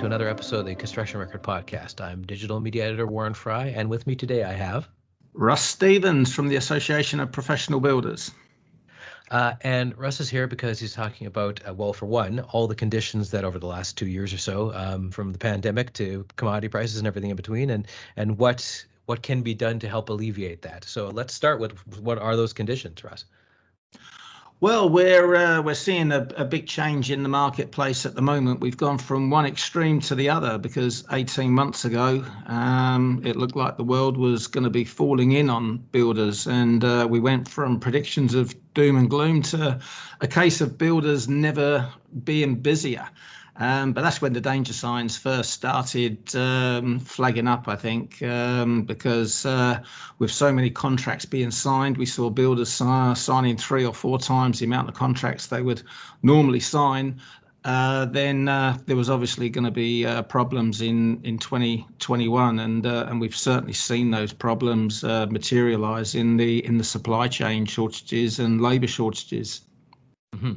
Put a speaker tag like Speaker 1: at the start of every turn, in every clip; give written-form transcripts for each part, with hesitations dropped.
Speaker 1: to another episode of the Construction Record Podcast. I'm digital media editor Warren Frey, and with me today I have
Speaker 2: Russ Stephens from the Association of Professional Builders.
Speaker 1: And Russ is here because he's talking about, well, for one, all the conditions that over the last 2 years or so, from the pandemic to commodity prices and everything in between, and what can be done to help alleviate that. So let's start with what are those conditions, Russ?
Speaker 2: Well, we're seeing a big change in the marketplace at the moment. We've gone from one extreme to the other because 18 months ago, it looked like the world was going to be falling in on builders. And we went from predictions of doom and gloom to a case of builders never being busier. But that's when the danger signs first started flagging up, I think, because with so many contracts being signed, we saw builders signing 3 or 4 times the amount of contracts they would normally sign. Then there was obviously going to be problems in 2021, and we've certainly seen those problems materialize in the supply chain shortages and labor shortages.
Speaker 1: Mm-hmm.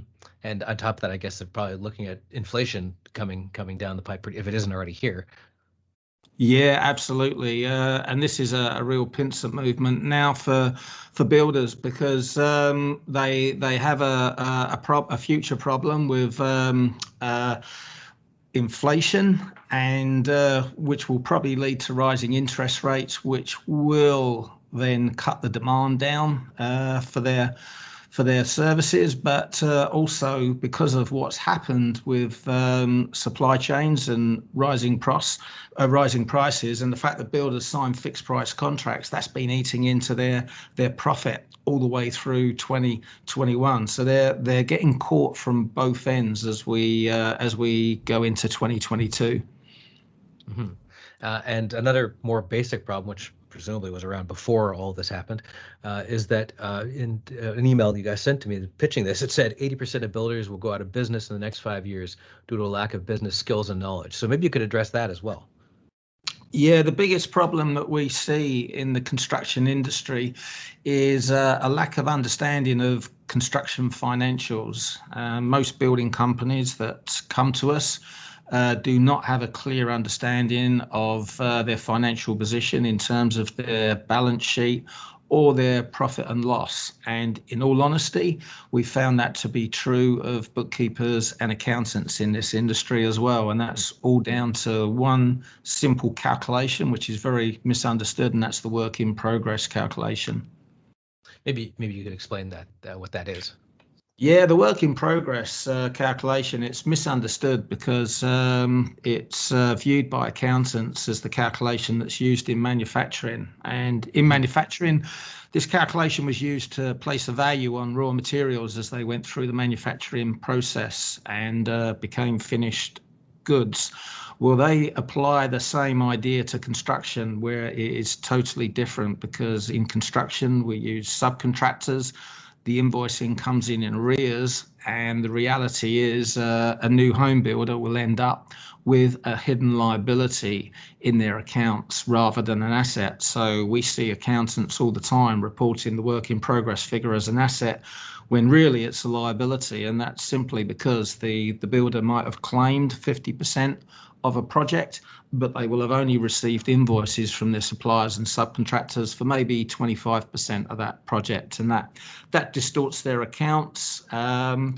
Speaker 1: And on top of that, I guess they're probably looking at inflation coming down the pipe, if it isn't already here.
Speaker 2: Yeah, absolutely. And this is a real pincer movement now for builders because they have a future problem with inflation, and which will probably lead to rising interest rates, which will then cut the demand down for their services, but also because of what's happened with supply chains and rising prices, and the fact that builders sign fixed price contracts, that's been eating into their profit all the way through 2021. So they're getting caught from both ends as we go into 2022.
Speaker 1: Mm-hmm. And another more basic problem, which presumably was around before all this happened, is that in an email you guys sent to me pitching this, it said 80% of builders will go out of business in the next 5 years due to a lack of business skills and knowledge. So maybe you could address that as well.
Speaker 2: Yeah, the biggest problem that we see in the construction industry is a lack of understanding of construction financials. Most building companies that come to us do not have a clear understanding of their financial position in terms of their balance sheet or their profit and loss. And in all honesty, we found that to be true of bookkeepers and accountants in this industry as well. And that's all down to one simple calculation, which is very misunderstood, and that's the work in progress calculation.
Speaker 1: Maybe you could explain that what that is.
Speaker 2: Yeah, the work in progress calculation, it's misunderstood because it's viewed by accountants as the calculation that's used in manufacturing. And in manufacturing, this calculation was used to place a value on raw materials as they went through the manufacturing process and became finished goods. Well, they apply the same idea to construction, where it is totally different, because in construction we use subcontractors. The invoicing comes in arrears, and the reality is a new home builder will end up with a hidden liability in their accounts rather than an asset. So we see accountants all the time reporting the work in progress figure as an asset when really it's a liability, and that's simply because the builder might have claimed 50% of a project, but they will have only received invoices from their suppliers and subcontractors for maybe 25% of that project, and that distorts their accounts,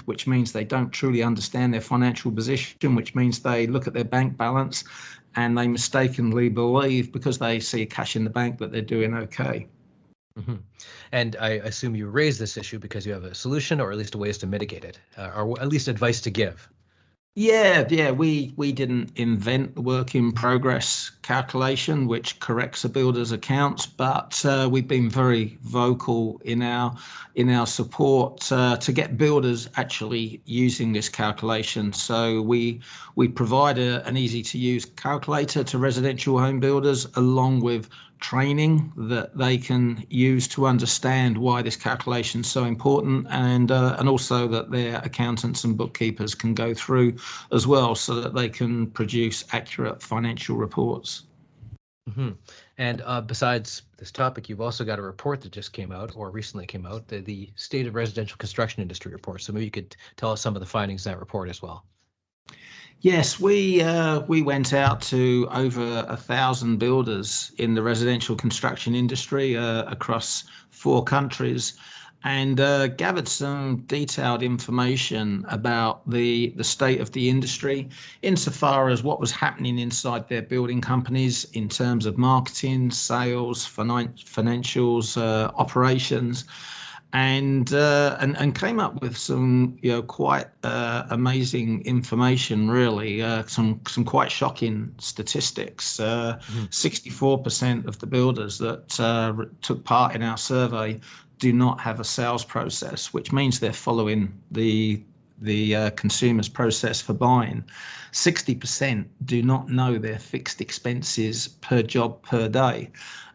Speaker 2: which means they don't truly understand their financial position, which means they look at their bank balance and they mistakenly believe, because they see cash in the bank, that they're doing okay.
Speaker 1: Mm-hmm. And I assume you raise this issue because you have a solution, or at least ways to mitigate it, or at least advice to give.
Speaker 2: Yeah, we didn't invent the work in progress calculation, which corrects a builder's accounts, but we've been very vocal in our support to get builders actually using this calculation. So we provide an easy to use calculator to residential home builders, along with training that they can use to understand why this calculation is so important, and also that their accountants and bookkeepers can go through as well, so that they can produce accurate financial reports.
Speaker 1: Mm-hmm. And besides this topic, you've also got a report that just came out, or recently came out, the State of Residential Construction Industry report. So maybe you could tell us some of the findings of that report as well.
Speaker 2: Yes, we went out to over 1,000 builders in the residential construction industry across 4 countries, and gathered some detailed information about the state of the industry insofar as what was happening inside their building companies in terms of marketing, sales, financials, operations, and came up with some quite amazing information, really, some quite shocking statistics. 64% of the builders that took part in our survey do not have a sales process, which means they're following the consumer's process for buying. 60% do not know their fixed expenses per job per day.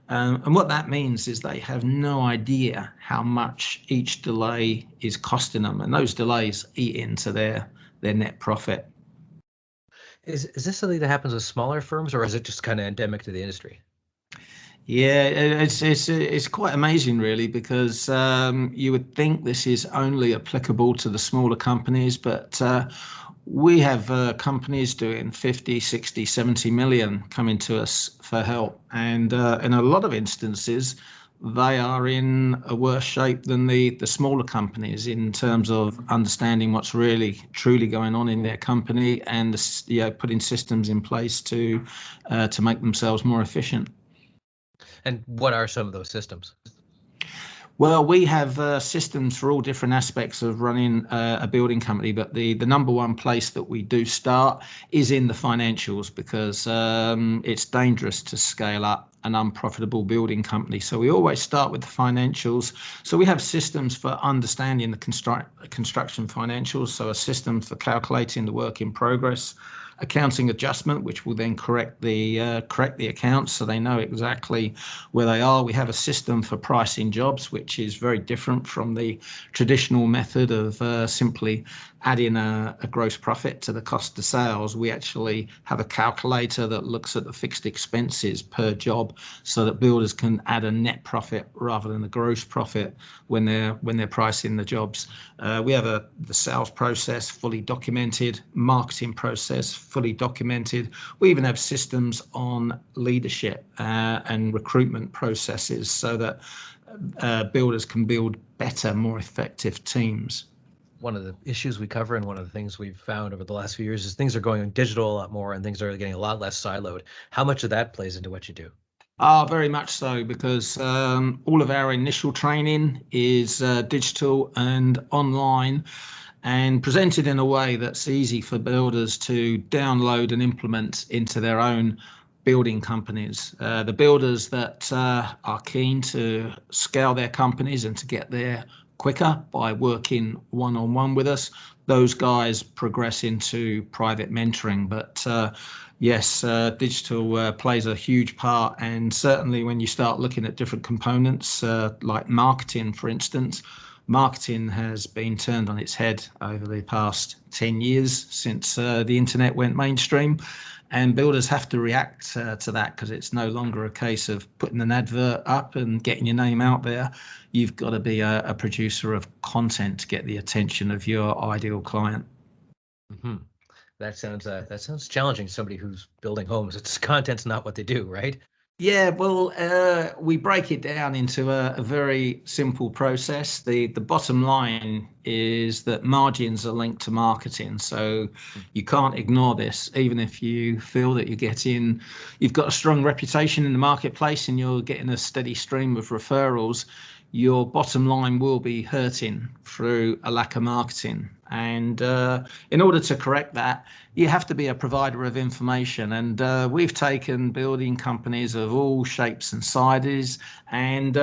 Speaker 2: And what that means is they have no idea how much each delay is costing them, and those delays eat into their net profit.
Speaker 1: Is this something that happens with smaller firms, or is it just kind of endemic to the industry?
Speaker 2: Yeah, it's quite amazing, really, because you would think this is only applicable to the smaller companies, but we have companies doing 50, 60, 70 million coming to us for help. And in a lot of instances, they are in a worse shape than the smaller companies in terms of understanding what's really truly going on in their company and putting systems in place to make themselves more efficient.
Speaker 1: And what are some of those systems?
Speaker 2: Well, we have systems for all different aspects of running a building company, but the number one place that we do start is in the financials, because it's dangerous to scale up an unprofitable building company. So we always start with the financials. So we have systems for understanding the construction financials, so a system for calculating the work in progress, accounting adjustment, which will then correct the accounts so they know exactly where they are. We have a system for pricing jobs, which is very different from the traditional method of simply adding a gross profit to the cost of sales. We actually have a calculator that looks at the fixed expenses per job so that builders can add a net profit rather than a gross profit when they're pricing the jobs. We have the sales process fully documented, marketing process fully documented. We even have systems on leadership and recruitment processes so that builders can build better, more effective teams.
Speaker 1: One of the issues we cover and one of the things we've found over the last few years is things are going digital a lot more and things are getting a lot less siloed. How much of that plays into what you do?
Speaker 2: Very much so, because all of our initial training is digital and online and presented in a way that's easy for builders to download and implement into their own building companies. The builders that are keen to scale their companies and to get there quicker by working one-on-one with us, those guys progress into private mentoring. But yes, digital plays a huge part, and certainly when you start looking at different components like marketing, for instance, marketing has been turned on its head over the past 10 years since the internet went mainstream. And builders have to react to that, because it's no longer a case of putting an advert up and getting your name out there. You've got to be a producer of content to get the attention of your ideal client.
Speaker 1: Mm-hmm. That sounds challenging to somebody who's building homes. It's content's not what they do, right?
Speaker 2: Yeah, well, we break it down into a very simple process. The bottom line is that margins are linked to marketing, so you can't ignore this. Even if you feel that you've got a strong reputation in the marketplace and you're getting a steady stream of referrals, your bottom line will be hurting through a lack of marketing. And in order to correct that, you have to be a provider of information. And we've taken building companies of all shapes and sizes, and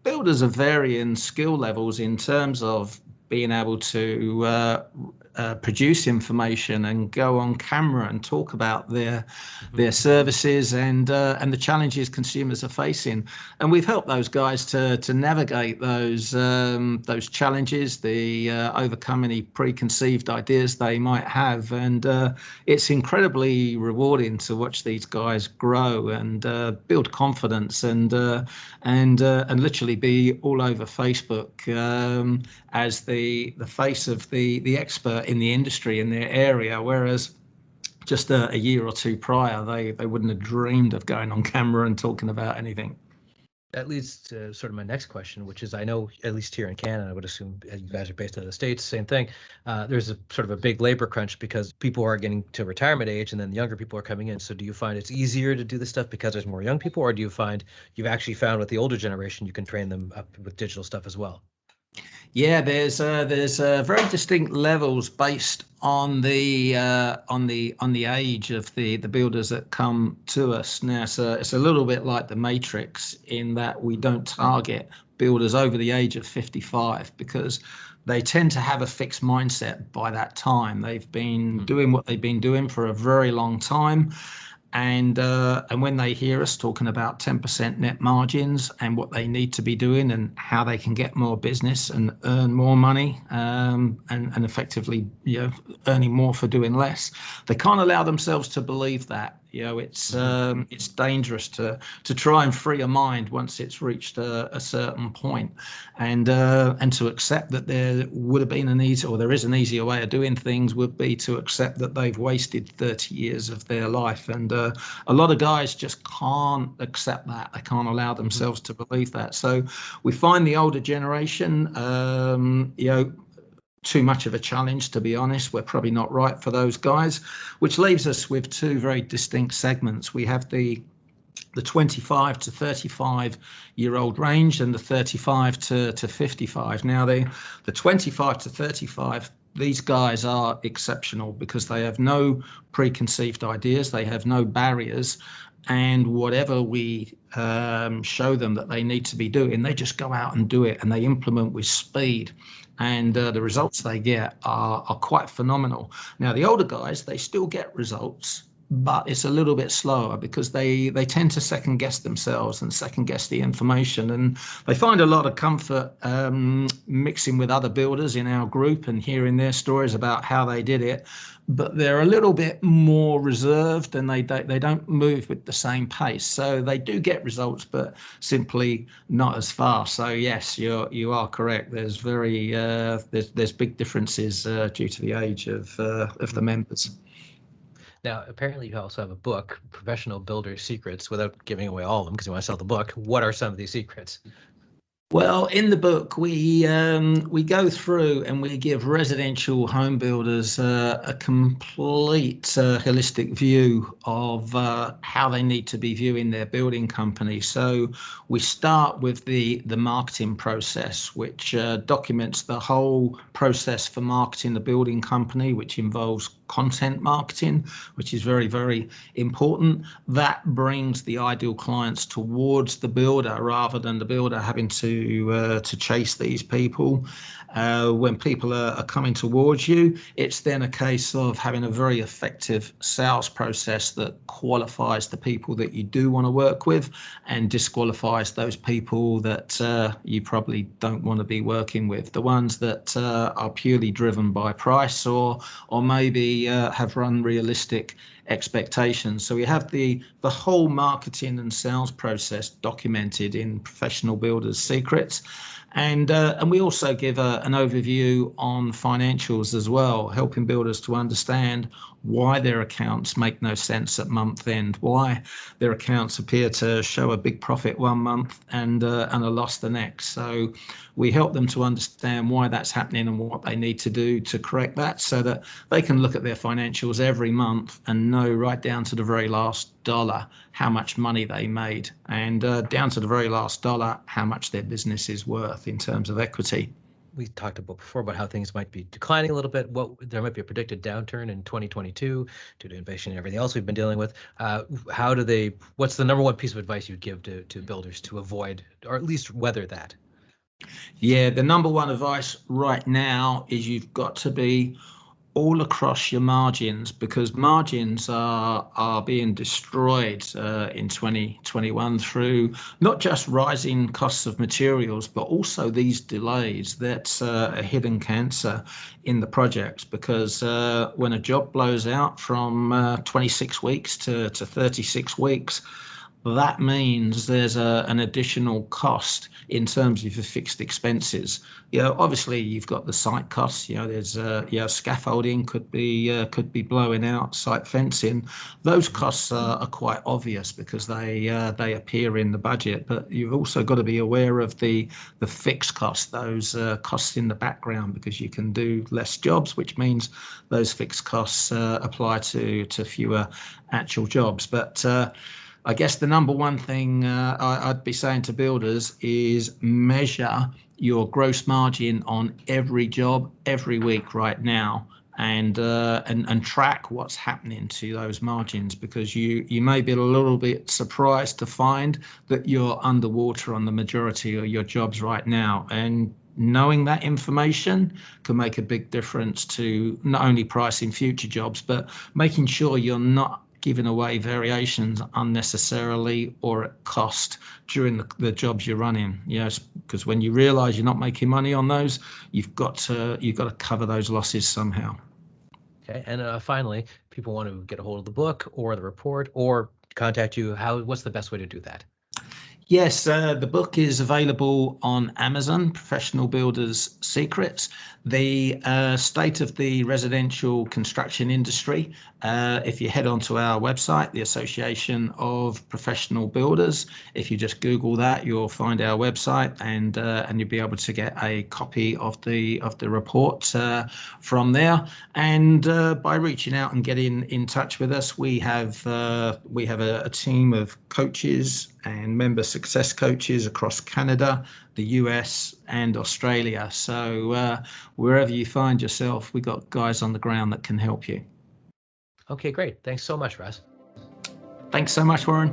Speaker 2: builders of varying skill levels in terms of being able to produce information and go on camera and talk about their services and the challenges consumers are facing. And we've helped those guys to navigate those challenges, overcome any preconceived ideas they might have. And it's incredibly rewarding to watch these guys grow and build confidence and literally be all over Facebook as the face of the expert in the industry in their area, whereas just a year or two prior, they wouldn't have dreamed of going on camera and talking about anything.
Speaker 1: That leads to sort of my next question, which is, I know at least here in Canada, I would assume you guys are based out of the States, same thing. There's a sort of a big labor crunch because people are getting to retirement age and then the younger people are coming in. So do you find it's easier to do this stuff because there's more young people, or do you find you've actually found with the older generation you can train them up with digital stuff as well?
Speaker 2: Yeah, there's very distinct levels based on the age of the builders that come to us. Now, it's a little bit like the Matrix in that we don't target builders over the age of 55 because they tend to have a fixed mindset by that time. They've been doing what they've been doing for a very long time. And when they hear us talking about 10% net margins and what they need to be doing and how they can get more business and earn more money and effectively, earning more for doing less, they can't allow themselves to believe that. It's dangerous to try and free a mind once it's reached a certain point, and to accept that there would have been there is an easier way of doing things would be to accept that they've wasted 30 years of their life. And a lot of guys just can't accept that. They can't allow themselves to believe that. So we find the older generation, too much of a challenge, to be honest. We're probably not right for those guys, which leaves us with two very distinct segments. We have the 25 to 35 year old range and the 35 to 55. Now the 25 to 35, these guys are exceptional because they have no preconceived ideas, they have no barriers, and whatever we show them that they need to be doing, they just go out and do it, and they implement with speed. And the results they get are quite phenomenal. Now, the older guys, they still get results, but it's a little bit slower because they tend to second guess themselves and second guess the information. And they find a lot of comfort mixing with other builders in our group and hearing their stories about how they did it. But they're a little bit more reserved and they don't move with the same pace. So they do get results, but simply not as fast. So yes, you are correct. There's there's big differences due to the age of the members.
Speaker 1: Now, apparently you also have a book, Professional Builder Secrets, without giving away all of them because you want to sell the book. What are some of these secrets?
Speaker 2: Well, in the book, we go through and we give residential home builders a complete holistic view of how they need to be viewing their building company. So we start with the marketing process, which documents the whole process for marketing the building company, which involves content marketing, which is very, very important. That brings the ideal clients towards the builder rather than the builder having to chase these people. When people are coming towards you, it's then a case of having a very effective sales process that qualifies the people that you do want to work with and disqualifies those people that you probably don't want to be working with. The ones that are purely driven by price or maybe have unrealistic expectations. So we have the whole marketing and sales process documented in Professional Builders Secrets. And we also give an overview on financials as well, helping builders to understand why their accounts make no sense at month end, why their accounts appear to show a big profit one month and a loss the next. So we help them to understand why that's happening and what they need to do to correct that so that they can look at their financials every month and know right down to the very last dollar how much money they made and down to the very last dollar how much their business is worth in terms of equity.
Speaker 1: We talked about before about how things might be declining a little bit. There might be a predicted downturn in 2022 due to inflation and everything else we've been dealing with. What's the number one piece of advice you'd give to builders to avoid or at least weather that?
Speaker 2: Yeah, the number one advice right now is you've got to be all across your margins because margins are being destroyed in 2021 through not just rising costs of materials, but also these delays. That's a hidden cancer in the projects because when a job blows out from 26 weeks to 36 weeks, that means there's an additional cost in terms of your fixed expenses. Obviously you've got the site costs. There's scaffolding could be blowing out, site fencing. Those costs are quite obvious because they appear in the budget. But you've also got to be aware of the fixed costs, those costs in the background, because you can do less jobs, which means those fixed costs apply to fewer actual jobs. But I guess the number one thing I'd be saying to builders is measure your gross margin on every job every week right now, and track what's happening to those margins, because you may be a little bit surprised to find that you're underwater on the majority of your jobs right now. And knowing that information can make a big difference to not only pricing future jobs, but making sure you're not giving away variations unnecessarily or at cost during the jobs you're running. Because when you realize you're not making money on those, you've got to cover those losses somehow.
Speaker 1: Okay, and finally, people want to get a hold of the book or the report or contact you. What's the best way to do that?
Speaker 2: Yes, the book is available on Amazon, Professional Builders Secrets. The state of the residential construction industry. If you head onto our website, the Association of Professional Builders, if you just Google that, you'll find our website, and you'll be able to get a copy of the report from there. And by reaching out and getting in touch with us, we have a team of coaches and member success coaches across Canada, the US, and Australia. So wherever you find yourself, we got guys on the ground that can help you.
Speaker 1: Okay, great. Thanks so much, Russ.
Speaker 2: Thanks so much, Warren.